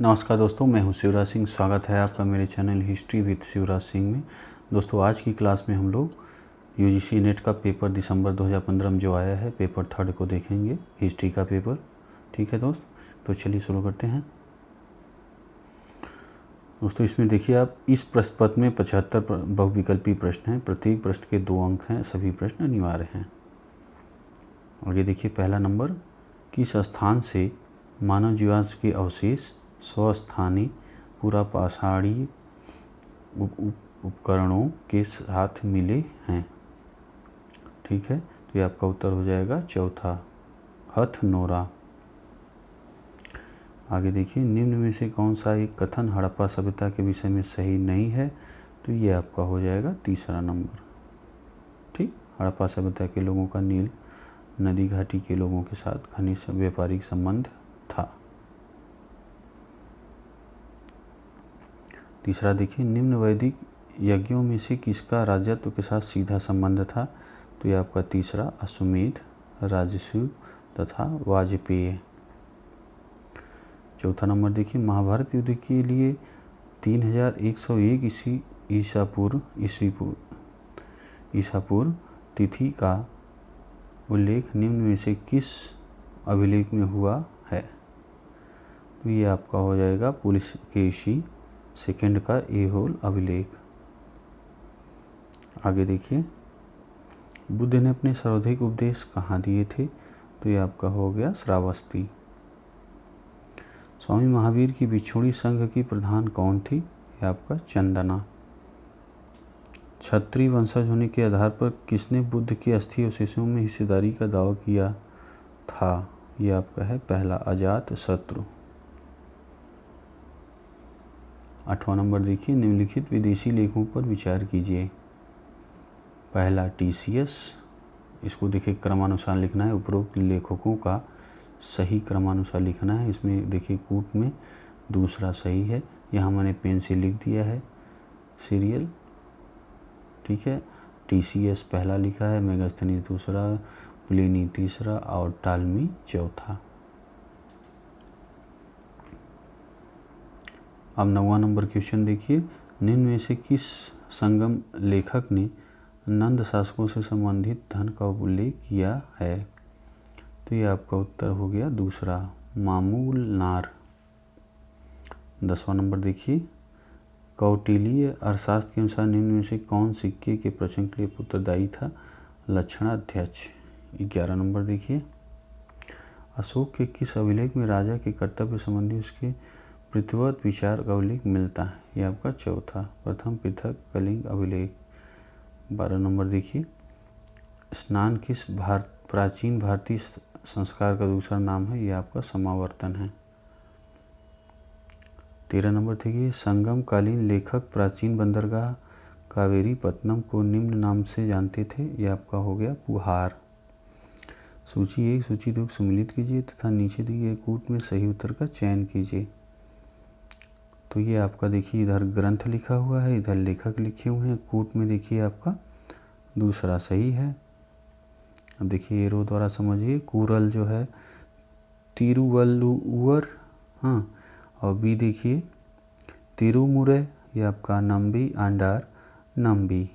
नमस्कार दोस्तों, मैं हूं शिवराज सिंह। स्वागत है आपका मेरे channel history with Shivraj Singh में। दोस्तों, आज की क्लास में हम लोग यूजीसी नेट का पेपर दिसंबर 2015 में जो आया है, पेपर 3 को देखेंगे, हिस्ट्री का पेपर। ठीक है दोस्त, तो चलिए शुरू करते हैं। दोस्तों, इसमें देखिए आप, इस प्रश्न पत्र में 75 बहुविकल्पी प्रश्न हैं। प्रत्येक प्रश्न के 2 अंक हैं। सभी प्रश्न अनिवार्य हैं। और ये देखिए, पहला नंबर, किस स्थान से मानव जीवाश्म के अवशेष स्वस्थानी पुरापाषाणी उपकरणों के साथ मिले हैं? ठीक है, तो ये आपका उत्तर हो जाएगा चौथा, हथनोरा। आगे देखिए, निम्न में से कौन सा एक कथन हड़प्पा सभ्यता के विषय में सही नहीं है? तो ये आपका हो जाएगा तीसरा नंबर। ठीक, हड़प्पा सभ्यता के लोगों का नील नदी घाटी के लोगों के साथ घनिष्ठ व्यापारिक संबंध था। तीसरा देखिए, निम्न वैदिक यज्ञों में से किसका राजत्व के साथ सीधा संबंध था? तो ये आपका तीसरा, अश्वमेध, राजसूय तथा वाजपेय। चौथा नंबर देखिए, महाभारत युद्ध के लिए 3101 ईसा पूर्व तिथि का उल्लेख निम्न में से किस अभिलेख में हुआ है? तो ये आपका हो जाएगा पुलकेशी सेकंड का ऐहोल अभिलेख। आगे देखिए, बुद्ध ने अपने सर्वाधिक उपदेश कहाँ दिए थे? तो ये आपका हो गया श्रावस्ती। स्वामी महावीर की बिछोड़ी संघ की प्रधान कौन थी? ये आपका चंदना। क्षत्रिय वंशज होने के आधार पर किसने बुद्ध के अस्थि अवशेषों में हिस्सेदारी का दावा किया था? ये आपका है पहला, अजात शत्रु। 8वां नंबर देखिए, निम्नलिखित विदेशी लेखों पर विचार कीजिए। पहला, टीसीएस, इसको देखिए क्रमानुसार लिखना है। उपरोक्त लेखकों का सही क्रमानुसार लिखना है। इसमें देखिए कूट में दूसरा सही है, यहाँ मैंने पेन से लिख दिया है सीरियल। ठीक है, टीसीएस पहला लिखा है, मेगास्थनीज दूसरा, प्लिनी तीसरा और टालमी चौथा। अब 9वां नंबर क्वेश्चन देखिए, निम्न में से किस संगम लेखक ने नंद शासकों से संबंधित धन का उल्लेख किया है? तो ये आपका उत्तर हो गया दूसरा, मामूल नार। 10वां नंबर देखिए, कौटिल्य अर्थशास्त्र के अनुसार निम्न में से कौन सिक्के के प्रचलन के लिए उत्तरदायी था? लक्षणाध्यक्ष। 11 नंबर देखिए, अशोक के किस अभिलेख में राजा के कर्तव्य संबंधी उसके पृथ्वीवत विचार का उल्लेख मिलता है? यह आपका चौथा, प्रथम पृथक कलिंग अभिलेख। 12 नंबर देखिए, स्नान किस प्राचीन भारतीय संस्कार का दूसरा नाम है? यह आपका समावर्तन है। 13 नंबर देखिए, संगम कालीन लेखक प्राचीन बंदरगाह कावेरी पत्तनम को निम्न नाम से जानते थे? यह आपका हो गया पुहार। सूची 1 सूची 2 सम्मिलित कीजिए तथा नीचे दिए कूट में सही उत्तर का चयन कीजिए। तो ये आपका देखिए, इधर ग्रंथ लिखा हुआ है, इधर लेखक लिखे हुए हैं। कूट में देखिए आपका दूसरा सही है। अब देखिए एरो द्वारा समझिए, कूरल जो है तिरुवल्लुवर, हाँ, और बी देखिए तिरुमुरे, ये आपका नम्बी आंडार नम्बी।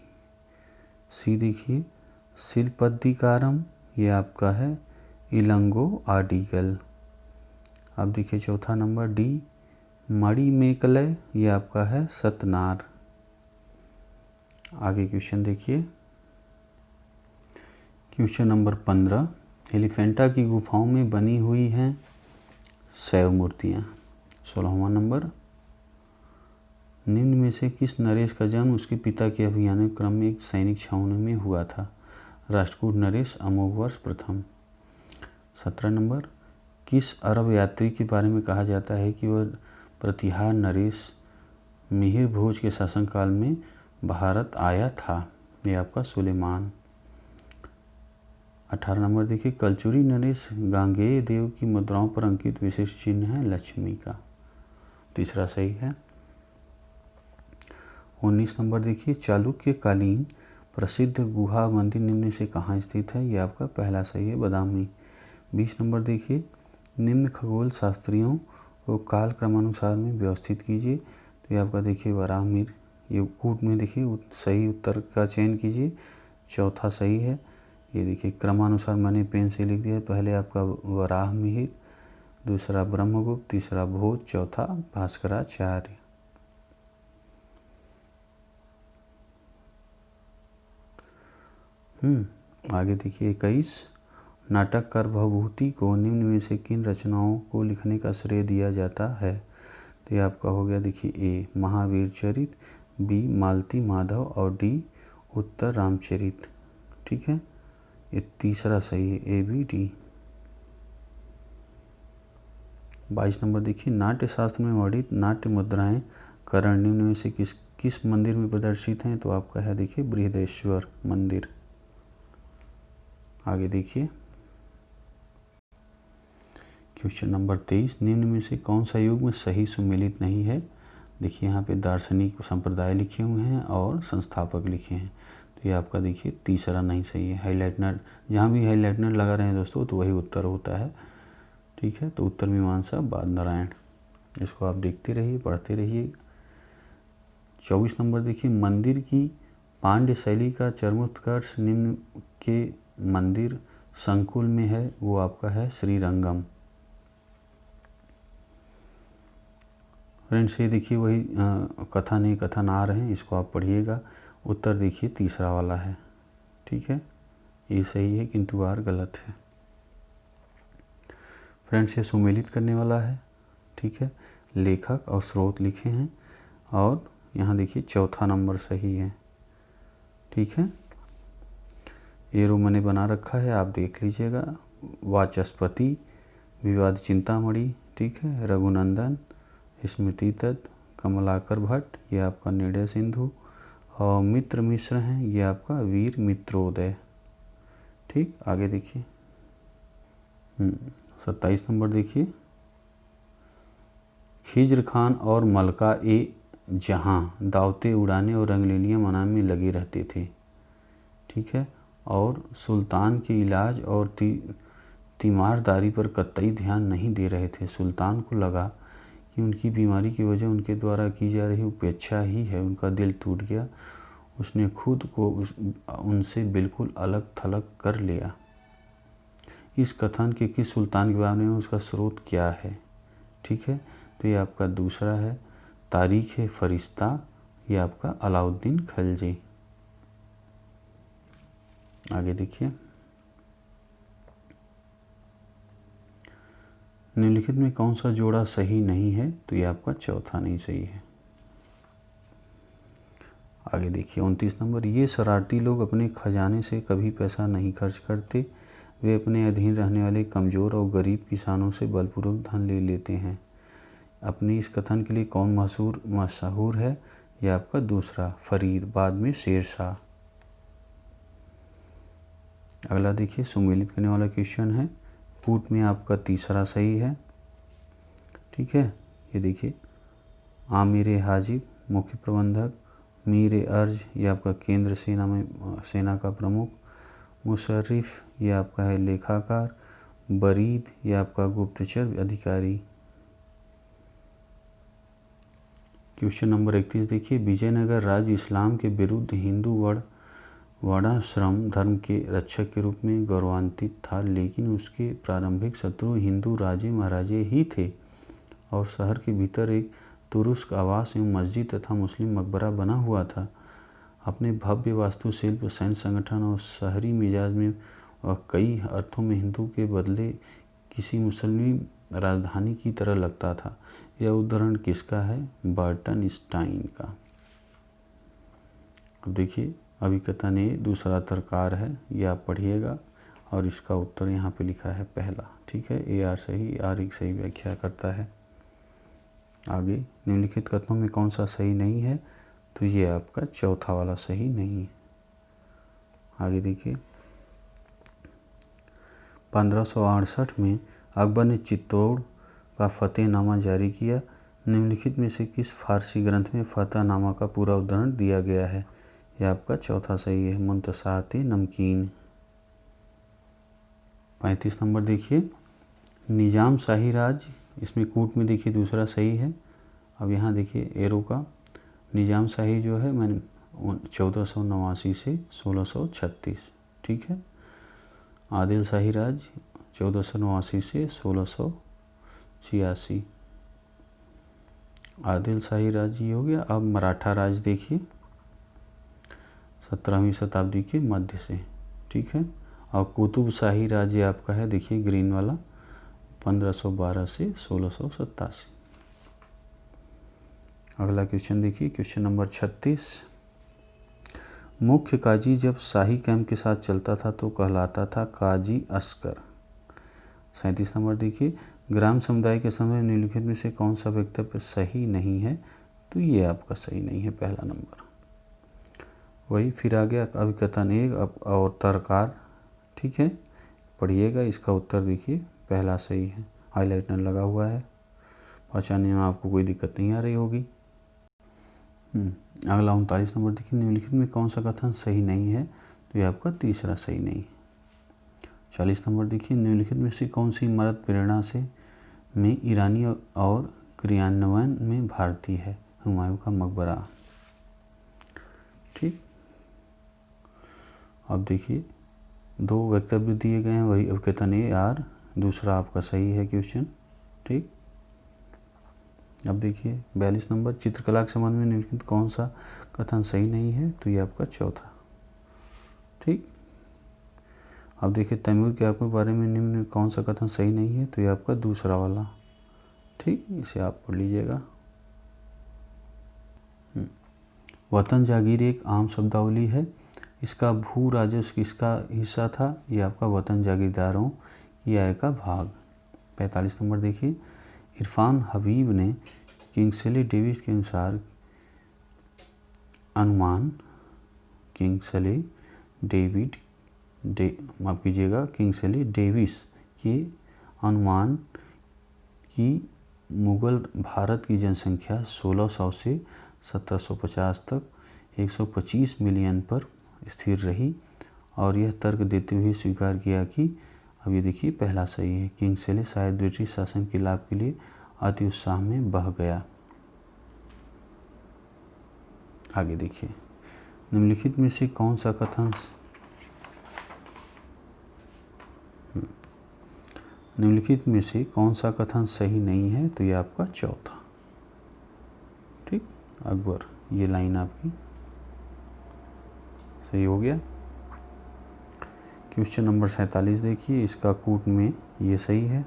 सी देखिए शिल्पद्दिकारम, ये आपका है इलंगो आडिगल। अब देखिए चौथा नंबर डी, मणिमेकलय, ये आपका है सतनार। आगे क्वेश्चन देखिए, क्वेश्चन नंबर 15, एलिफेंटा की गुफाओं में बनी हुई हैं शैव मूर्तियाँ। 16वां नंबर, निम्न में से किस नरेश का जन्म उसके पिता के अभियान क्रम में एक सैनिक छावनी में हुआ था? राष्ट्रकूट नरेश, अमोघ वर्ष प्रथम। 17 नंबर, किस अरब यात्री के बारे में कहा जाता है कि वह प्रतिहार नरेश मिहिर भोज के शासनकाल में भारत आया था? ये आपका सुलेमान। 18 नंबर देखिए, कलचुरी नरेश गांगेय देव की मुद्राओं पर अंकित विशेष चिन्ह है लक्ष्मी का, तीसरा सही है। 19 नंबर देखिए, चालुक्य कालीन प्रसिद्ध गुहा मंदिर निम्न से कहाँ स्थित है? ये आपका पहला सही है, बदामी। 20 नंबर देखिए, निम्न खगोल शास्त्रियों को काल क्रमानुसार में व्यवस्थित कीजिए। तो ये आपका देखिए वराहमिहिर, ये कूट में देखिए सही उत्तर का चयन कीजिए, चौथा सही है। ये देखिए क्रमानुसार मैंने पेन से लिख दिया, पहले आपका वराहमिहिर, दूसरा ब्रह्मगुप्त, तीसरा भोज, चौथा भास्कराचार्य। आगे देखिए 21, नाटककार भवभूति को निम्न में से किन रचनाओं को लिखने का श्रेय दिया जाता है। तो ये आपका हो गया देखिए ए महावीर चरित, बी मालती माधव और डी उत्तर रामचरित। ठीक है, ये तीसरा सही है, ए बी डी। 22 नंबर देखिए, नाट्य शास्त्र में वर्णित नाट्य मुद्राएं करण निम्न में से किस मंदिर में प्रदर्शित हैं। तो आपका है देखिए बृहदेश्वर मंदिर। आगे देखिए क्वेश्चन नंबर 23, निम्न में से कौन सा युग्म सही सुमेलित नहीं है। देखिए यहाँ पे दार्शनिक संप्रदाय लिखे हुए हैं और संस्थापक लिखे हैं। तो ये आपका देखिए तीसरा नहीं सही है। हाईलाइटनर, जहाँ भी हाईलाइटनर लगा रहे हैं दोस्तों तो वही उत्तर होता है। ठीक है, तो उत्तर मीमांसा बादनारायण। इसको आप देखते रहिए, पढ़ते रहिए। 24 नंबर देखिए, मंदिर की पांड्य शैली का चरमोत्कर्ष निम्न के मंदिर संकुल में है। वो आपका है श्रीरंगम। फ्रेंड्स ये देखिए वही कथन आ रहे हैं, इसको आप पढ़िएगा। उत्तर देखिए तीसरा वाला है। ठीक है, ये सही है किंतु आर गलत है। फ्रेंड्स ये सुमेलित करने वाला है। ठीक है, लेखक और स्रोत लिखे हैं और यहाँ देखिए चौथा नंबर सही है। ठीक है, ये रो मैंने बना रखा है, आप देख लीजिएगा। वाचस्पति, विवाद चिंतामणि, ठीक है, रघुनंदन, स्मृति तत्व, कमलाकर भट्ट, ये आपका निर्णय सिंधु, और मित्र मिश्र हैं, ये आपका वीर मित्रोदय। ठीक, आगे देखिए 27 नंबर देखिए, खिज्र खान और मलका ए जहाँ दावते उड़ाने और रंगलीनियाँ मनाने में लगे रहते थे। ठीक है, और सुल्तान के इलाज और तीमारदारी पर कतई ध्यान नहीं दे रहे थे। सुल्तान को लगा कि उनकी बीमारी की वजह उनके द्वारा की जा रही उपेक्षा ही है। उनका दिल टूट गया। उसने खुद को उनसे बिल्कुल अलग थलग कर लिया। इस कथन के किस सुल्तान के बारे में उसका स्रोत क्या है। ठीक है, तो ये आपका दूसरा है तारीख फरिश्ता, ये आपका अलाउद्दीन खलजी। आगे देखिए, निम्नलिखित में कौन सा जोड़ा सही नहीं है। तो ये आपका चौथा नहीं सही है। आगे देखिए 29 नंबर, ये शरारती लोग अपने खजाने से कभी पैसा नहीं खर्च करते। वे अपने अधीन रहने वाले कमज़ोर और गरीब किसानों से बलपूर्वक धन ले लेते हैं। अपने इस कथन के लिए कौन मशहूर है। यह आपका दूसरा फरीद, बाद में शेरशाह। अगला देखिए सुमेलित करने वाला क्वेश्चन है। कूट में आपका तीसरा सही है। ठीक है, ये देखिए आमिर हाजिब मुख्य प्रबंधक, मीर अर्ज ये आपका केंद्र सेना में सेना का प्रमुख, मुशर्रिफ ये आपका है लेखाकार, बरीद ये आपका गुप्तचर अधिकारी। क्वेश्चन नंबर 31 देखिए, विजयनगर राज्य इस्लाम के विरुद्ध हिंदू वर्णाश्रम धर्म के रक्षक के रूप में गौरवान्वित था, लेकिन उसके प्रारंभिक शत्रु हिंदू राजे महाराजे ही थे और शहर के भीतर एक तुरुस्क आवास एवं मस्जिद तथा मुस्लिम मकबरा बना हुआ था। अपने भव्य वास्तुशिल्प, सैन्य संगठन और शहरी मिजाज में वह कई अर्थों में हिंदू के बदले किसी मुस्लिम राजधानी की तरह लगता था। यह उदाहरण किसका है? बर्टनस्टाइन का। अब देखिए अभिकथन ए दूसरा तर्कार है, यह आप पढ़िएगा और इसका उत्तर यहाँ पे लिखा है पहला। ठीक है, ए आर सही, आर एक सही व्याख्या करता है। आगे निम्नलिखित कथनों में कौन सा सही नहीं है? तो ये आपका चौथा वाला सही नहीं है। आगे देखिए 1568 में अकबर ने चित्तौड़ का फतेहनामा जारी किया। निम्नलिखित में से किस फारसी ग्रंथ में फतेहनामा का पूरा उदाहरण दिया गया है? यह आपका चौथा सही है, मुंतशात नमकीन। 35 नंबर देखिए, निजाम शाही राज इसमें कूट में देखिए दूसरा सही है। अब यहाँ देखिए एरो का निज़ाम शाही जो है मैंने 1489 से 1636, ठीक है। आदिल शाही राज 1489 से 1686, आदिल शाही राज ये हो गया। अब मराठा राज देखिए 17वीं शताब्दी के मध्य से, ठीक है। और कुतुब शाही राज ये आपका है देखिए ग्रीन वाला 1512 से 1687। अगला क्वेश्चन देखिए क्वेश्चन नंबर 36। मुख्य काजी जब शाही कैंप के साथ चलता था तो कहलाता था काजी अस्कर। 37 नंबर देखिए ग्राम समुदाय के समय निम्नलिखित में से कौन सा वक्तव्य सही नहीं है, तो ये आपका सही नहीं है पहला नंबर। वही फिर आ गया अभिकथन एक और तरकार, ठीक है, पढ़िएगा। इसका उत्तर देखिए पहला सही है, हाईलाइटर लगा हुआ है, पहचानने में आपको कोई दिक्कत नहीं आ रही होगी। अगला 39 नंबर देखिए निम्नलिखित में कौन सा कथन सही नहीं है, तो ये आपका तीसरा सही नहीं है। 40 नंबर देखिए निम्नलिखित में से कौन सी इमारत प्रेरणा से में ईरानी और क्रियान्वयन में भारतीय है, हुमायूं का मकबरा, ठीक। अब देखिए दो वक्तव्य दिए गए हैं, वही अवकथन ए आर, दूसरा आपका सही है क्वेश्चन, ठीक। अब देखिए 42 नंबर चित्रकला के संबंध में निम्नलिखित कौन सा कथन सही नहीं है, तो ये आपका चौथा, ठीक। अब देखिए तैमूर के आक्रमण के बारे में निम्न में कौन सा कथन सही नहीं है, तो ये आपका दूसरा वाला, ठीक। इसे आप पढ़ लीजिएगा। वतन जागीर एक आम शब्दावली है, इसका भू राजस्व किसका हिस्सा था, ये आपका वतन जागीरदारों की आय का भाग। 45 नंबर देखिए इरफान हबीब ने किंग्सले डेविस के अनुसार अनुमान किंग्सले डेविस के अनुमान की मुगल भारत की जनसंख्या 1600 से 1750 तक 125 मिलियन पर स्थिर रही, और यह तर्क देते हुए स्वीकार किया कि, अब ये देखिए पहला सही है, किंग्सले शायद ब्रिटिश शासन के लाभ के लिए अति उत्साह में बह गया। आगे देखिए निम्नलिखित में से कौन सा कथन निम्नलिखित में से कौन सा कथन सही नहीं है, तो ये आपका चौथा, ठीक। अकबर ये लाइन आपकी सही हो गया। क्वेश्चन नंबर 47 देखिए इसका कूट में ये सही है,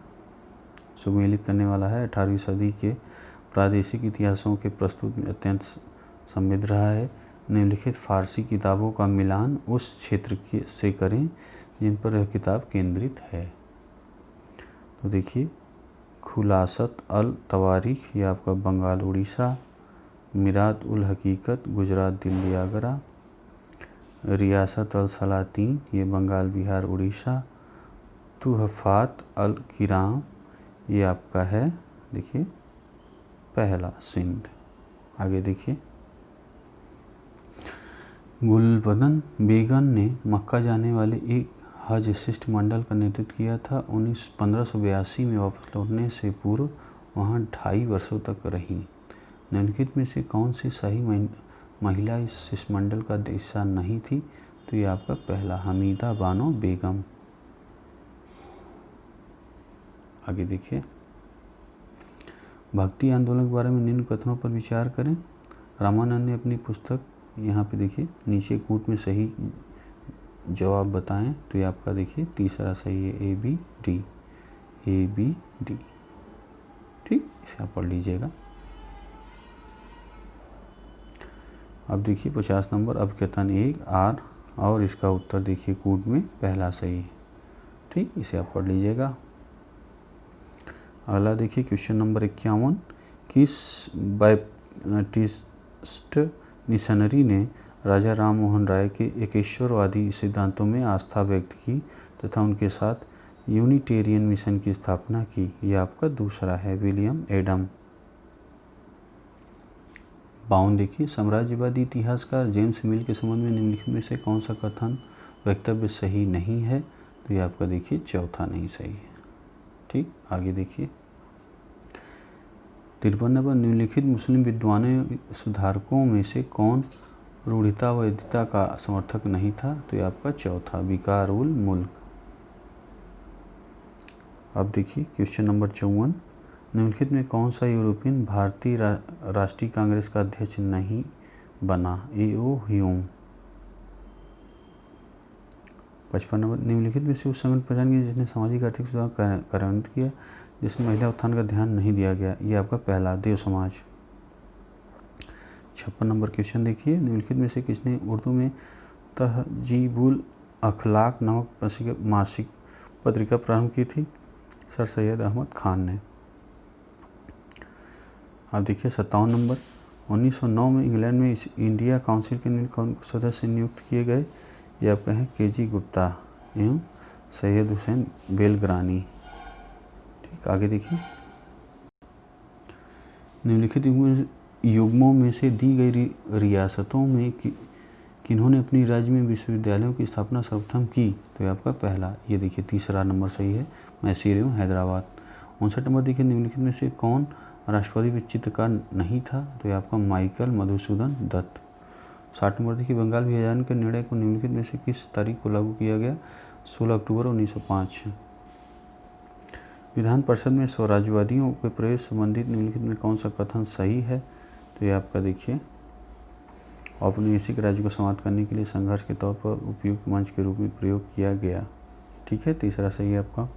सुमेलित करने वाला है। 18वीं सदी के प्रादेशिक इतिहासों के प्रस्तुत में अत्यंत समृद्ध रहा है। निम्नलिखित फारसी किताबों का मिलान उस क्षेत्र से करें जिन पर यह किताब केंद्रित है। तो देखिए खुलासत अल तवारीख ये आपका बंगाल उड़ीसा, मिरात उल हकीकत गुजरात दिल्ली आगरा, रियासत अल सलातीन ये बंगाल बिहार उड़ीसा, तुहफात अल किराम ये आपका है देखिए पहला सिंध। आगे देखिए गुलबदन बेगम ने मक्का जाने वाले एक हज शिष्टमंडल का नेतृत्व किया था। 1582 में वापस लौटने से पूर्व वहाँ 2.5 वर्षों तक रही। निम्नलिखित में से कौन सी सही महिला इस शिष्टमंडल का हिस्सा नहीं थी, तो ये आपका पहला हमीदा बानो बेगम। आगे देखिए भक्ति आंदोलन के बारे में निम्न कथनों पर विचार करें। रामानंद ने अपनी पुस्तक यहाँ पे देखिए नीचे कूट में सही जवाब बताएं, तो ये आपका देखिए तीसरा सही है ए बी डी, ठीक। इसे आप पढ़ लीजिएगा। अब देखिए 50 नंबर अभिकथन एक आर, और इसका उत्तर देखिए कूट में पहला सही है, ठीक। इसे आप पढ़ लीजिएगा। अगला देखिए क्वेश्चन नंबर 51 किस बैप्टिस्ट मिशनरी ने राजा राम मोहन राय के एकेश्वरवादी सिद्धांतों में आस्था व्यक्त की तथा उनके साथ यूनिटेरियन मिशन की स्थापना की, यह आपका दूसरा है विलियम एडम। 52 देखिए साम्राज्यवादी इतिहासकार जेम्स मिल के संबंध में निम्नलिखित में से कौन सा कथन वक्तव्य सही नहीं है, तो ये आपका देखिए चौथा नहीं सही है, ठीक। आगे देखिए 53 नंबर, निम्नलिखित मुस्लिम विद्वानों सुधारकों में से कौन रूढ़िता व वैधता का समर्थक नहीं था? तो ये आपका चौथा, विकार उल मुल्क। अब देखिए क्वेश्चन नंबर 54, निम्नलिखित में कौन सा यूरोपियन भारतीय राष्ट्रीय कांग्रेस का अध्यक्ष नहीं बना? ए.ओ. ह्यूम। 55 नंबर, निम्नलिखित में से उस संगठन पहचान की जिसने सामाजिक आर्थिक सुधार कार्यान्वित किया जिसमें महिला उत्थान का ध्यान नहीं दिया गया? ये आपका पहला, देव समाज। 56 नंबर क्वेश्चन देखिए, निम्नलिखित में से किसने उर्दू में तहजीबुल अखलाक नामक मासिक पत्रिका प्रारंभ की थी? सर सैयद अहमद खान ने। अब देखिए 57 नंबर, 1909 में इंग्लैंड में इंडिया काउंसिल के कौन सदस्य नियुक्त किए गए? ये आपका है के.जी. गुप्ता एवं सैयद हुसैन बेलग्रानी। ठीक, आगे देखिए, निम्नलिखित युग्मों में से दी गई रियासतों में किन्होंने अपनी राज्य में विश्वविद्यालयों की स्थापना सर्वप्रथम की? तो ये आपका पहला, ये देखिए तीसरा नंबर सही है, मैसूर एवं हैदराबाद। 59 नंबर देखिए, निम्नलिखित में से कौन राष्ट्रवादी चित्रकार नहीं था? तो ये आपका माइकल मधुसूदन दत्त। 60 नंबर देखिए, बंगाल विभाजन के निर्णय को निम्नलिखित में से किस तारीख को लागू किया गया? 16 अक्टूबर 1905। विधान परिषद में स्वराज्यवादियों के प्रवेश संबंधित निम्नलिखित में कौन सा कथन सही है? तो ये आपका देखिए, औपनिवेशिक राज्य को समाप्त करने के लिए संघर्ष के तौर पर उपयुक्त मंच के रूप में प्रयोग किया गया। ठीक है, तीसरा सही है आपका।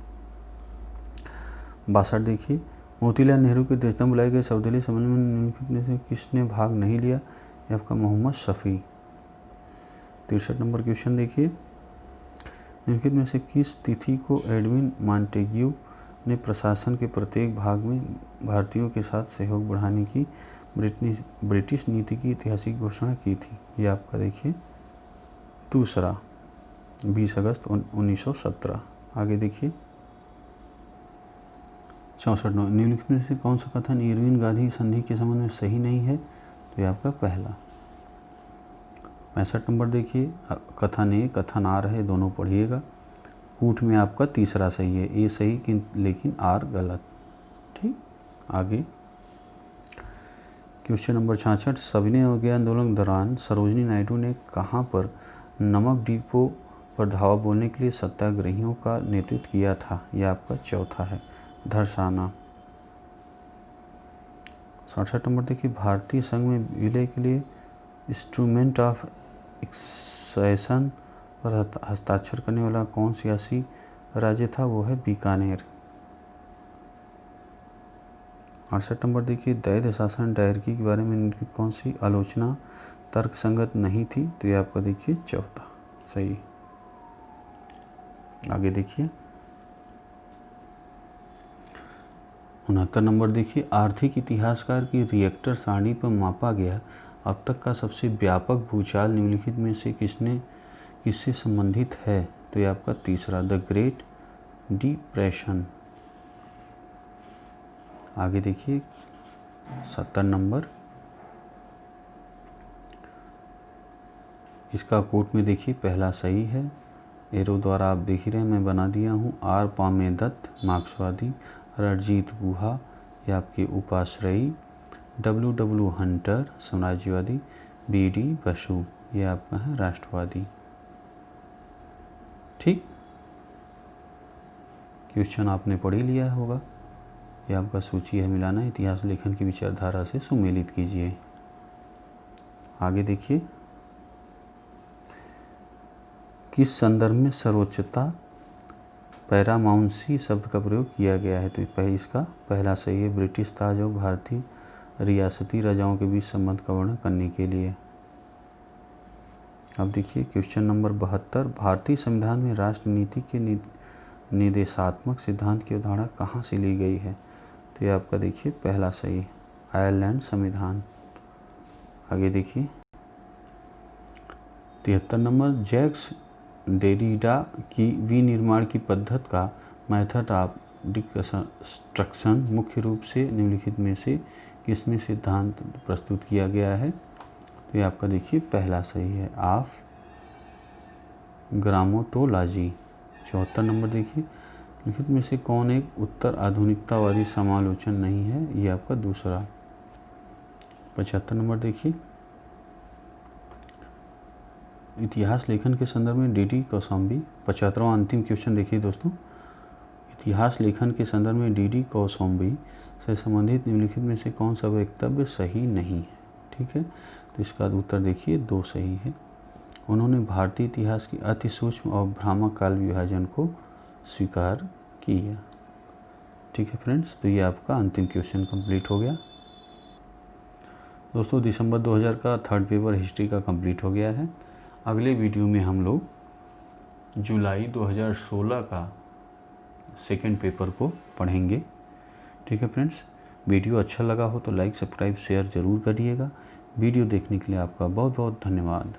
62 देखिए, मोतीलाल नेहरू के अध्यक्षता में बुलाए गए सर्वदलीय सम्मेलन में निम्नलिखित में से किसने भाग नहीं लिया? ये आपका मोहम्मद शफी। 63 नंबर क्वेश्चन देखिए, निम्नलिखित में से किस तिथि को एडविन मॉन्टेग्यू ने प्रशासन के प्रत्येक भाग में भारतीयों के साथ सहयोग बढ़ाने की ब्रिटिश नीति की ऐतिहासिक घोषणा की थी? ये आपका देखिए दूसरा, 20 अगस्त 1917। आगे देखिए 64 नंबर, निम्नलिखित में से कौन सा कथन इरविन गांधी संधि के संबंध में सही नहीं है? तो ये आपका पहला। 65 नंबर देखिए, कथन ए कथन आर है, दोनों पढ़िएगा। कूट में आपका तीसरा सही है, ए सही लेकिन आर गलत। ठीक, आगे क्वेश्चन नंबर 66, सविनय अवज्ञा आंदोलन के दौरान सरोजिनी नायडू ने कहाँ पर नमक डिपो पर धावा बोलने के लिए सत्याग्रहियों का नेतृत्व किया था? यह आपका चौथा है, धरसाना। 67 नंबर देखिए, भारतीय संघ में विलय के लिए इंस्ट्रूमेंट ऑफ एक्सेशन पर हस्ताक्षर करने वाला कौन सियासी राज्य था? वो है बीकानेर। 68 नंबर देखिए, दैत्य शासन डायरकी के बारे में निम्नलिखित कौन सी आलोचना तर्कसंगत नहीं थी? तो ये आपका देखिए चौथा सही। आगे देखिए 69 नंबर देखिए, आर्थिक इतिहासकार की रिएक्टर सारणी पर मापा गया अब तक का सबसे व्यापक भूचाल निम्नलिखित में से किससे संबंधित है? तो ये आपका तीसरा, द ग्रेट डिप्रेशन। आगे देखिए 70 नंबर, इसका कोट में देखिए पहला सही है, एरो द्वारा आप देख ही रहे हैं, मैं बना दिया हूँ। आर पामेदत्त मार्क्सवादी, रणजीत गुहा ये आपके उपाश्रयी, डब्ल्यू हंटर साम्राज्यवादी, बी.डी. बसु ये आपका है राष्ट्रवादी। ठीक, क्वेश्चन आपने पढ़ ही लिया होगा। यह आपका सूची है, मिलाना इतिहास लेखन की विचारधारा से सुमेलित कीजिए। आगे देखिए, किस संदर्भ में सर्वोच्चता पैरामाउंसी शब्द का प्रयोग किया गया है? तो इसका पहला सही है, ब्रिटिश ताज और भारतीय रियासती राजाओं के बीच संबंध का वर्णन करने के लिए। अब देखिए क्वेश्चन नंबर 72, भारतीय संविधान में राष्ट्र नीति के निर्देशात्मक सिद्धांत की अवधारणा कहाँ से ली गई है? तो ये आपका देखिए पहला सही, आयरलैंड संविधान। आगे देखिए 73 नंबर, जैक्स डेरिडा की विनिर्माण की पद्धति का मेथड ऑफ डिकंस्ट्रक्शन मुख्य रूप से निम्नलिखित में से किसमें सिद्धांत प्रस्तुत किया गया है? तो ये आपका देखिए पहला सही है, ऑफ ग्रामोटोलॉजी। 74 नंबर देखिए, लिखित में से कौन एक उत्तर आधुनिकतावादी समालोचन नहीं है? ये आपका दूसरा। 75 नंबर देखिए, इतिहास लेखन के संदर्भ में डी.डी. कौशाम्बी। 75वां अंतिम क्वेश्चन देखिए दोस्तों, इतिहास लेखन के संदर्भ में डी.डी. कौशाम्बी से संबंधित निम्नलिखित में से कौन सा वक्तव्य सही नहीं है? ठीक है, तो इसका उत्तर देखिए 2 सही है। उन्होंने भारतीय इतिहास की अति सूक्ष्म और भ्रामक काल विभाजन को स्वीकार किया। ठीक है फ्रेंड्स, तो ये आपका अंतिम क्वेश्चन कंप्लीट हो गया। दोस्तों दिसंबर 2000 का 3rd पेपर हिस्ट्री का कंप्लीट हो गया है। अगले वीडियो में हम लोग जुलाई 2016 का 2nd पेपर को पढ़ेंगे। ठीक है फ्रेंड्स, वीडियो अच्छा लगा हो तो लाइक, सब्सक्राइब, शेयर ज़रूर करिएगा। वीडियो देखने के लिए आपका बहुत बहुत धन्यवाद।